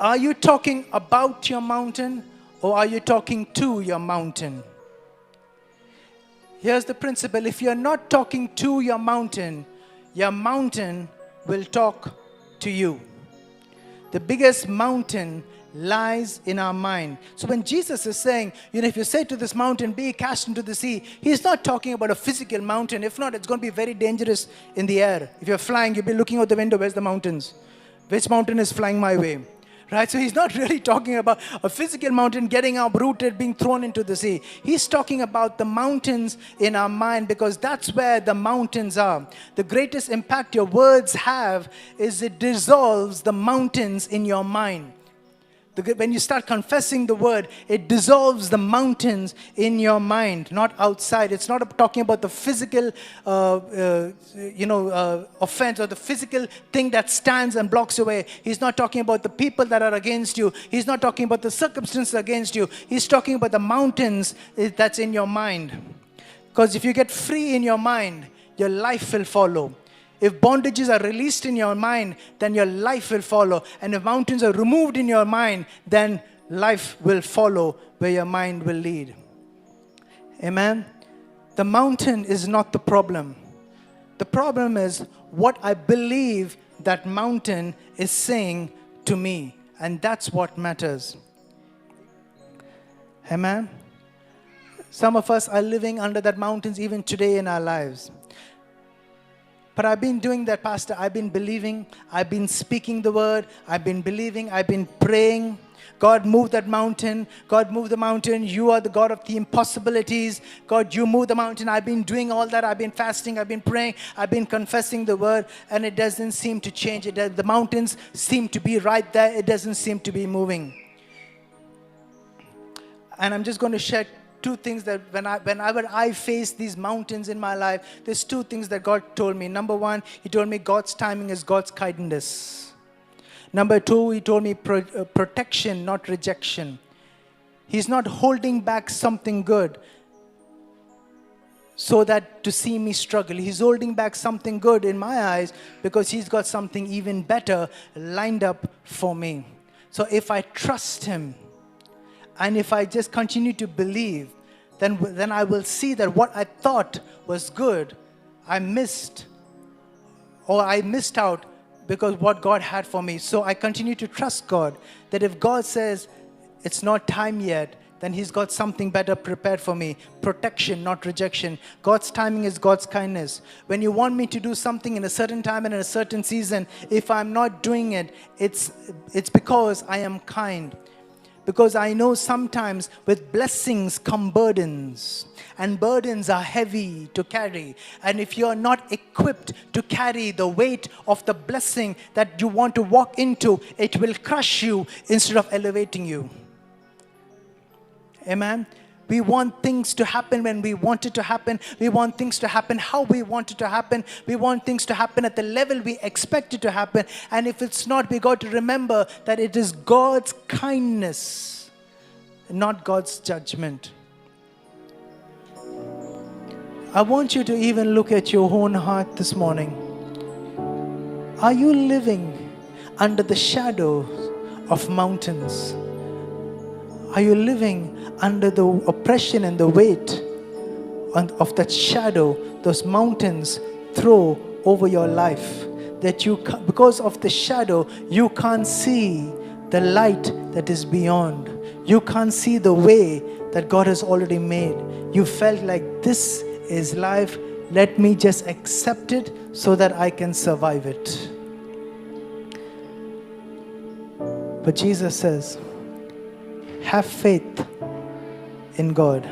Are you talking about your mountain or are you talking to your mountain? Here's the principle. If you're not talking to your mountain will talk to you. The biggest mountain lies in our mind. So when Jesus is saying, if you say to this mountain, be cast into the sea, he's not talking about a physical mountain. If not, it's going to be very dangerous in the air. If you're flying, you'll be looking out the window, where's the mountains? Which mountain is flying my way? Right? So he's not really talking about a physical mountain getting uprooted, being thrown into the sea. He's talking about the mountains in our mind, because that's where the mountains are. The greatest impact your words have is it dissolves the mountains in your mind. When you start confessing the word, it dissolves the mountains in your mind, not outside. It's not talking about the physical, offense or the physical thing that stands and blocks your way. He's not talking about the people that are against you. He's not talking about the circumstances against you. He's talking about the mountains that's in your mind. Because if you get free in your mind, your life will follow. If bondages are released in your mind, then your life will follow. And if mountains are removed in your mind, then life will follow where your mind will lead. Amen? The mountain is not the problem. The problem is what I believe that mountain is saying to me. And that's what matters. Amen? Some of us are living under that mountains even today in our lives. But I've been doing that, Pastor. I've been believing. I've been speaking the word. I've been believing. I've been praying. God, move that mountain. God, move the mountain. You are the God of the impossibilities. God, you move the mountain. I've been doing all that. I've been fasting. I've been praying. I've been confessing the word. And it doesn't seem to change. The mountains seem to be right there. It doesn't seem to be moving. And I'm just going to share two things that whenever I face these mountains in my life, there's two things that God told me. Number one, He told me God's timing is God's kindness. Number two, He told me protection, not rejection. He's not holding back something good so that to see me struggle. He's holding back something good in my eyes because He's got something even better lined up for me. So if I trust Him, and if I just continue to believe, then I will see that what I thought was good, I missed out because what God had for me. So I continue to trust God, that if God says it's not time yet, then He's got something better prepared for me. Protection, not rejection. God's timing is God's kindness. When you want me to do something in a certain time and in a certain season, if I'm not doing it, it's because I am kind. Because I know sometimes with blessings come burdens. And burdens are heavy to carry. And if you're not equipped to carry the weight of the blessing that you want to walk into, it will crush you instead of elevating you. Amen? We want things to happen when we want it to happen. We want things to happen how we want it to happen. We want things to happen at the level we expect it to happen. And if it's not, we got to remember that it is God's kindness, not God's judgment. I want you to even look at your own heart this morning. Are you living under the shadow of mountains? Are you living under the oppression and the weight of that shadow those mountains throw over your life? That because of the shadow, you can't see the light that is beyond. You can't see the way that God has already made. You felt like this is life. Let me just accept it so that I can survive it. But Jesus says, have faith in God.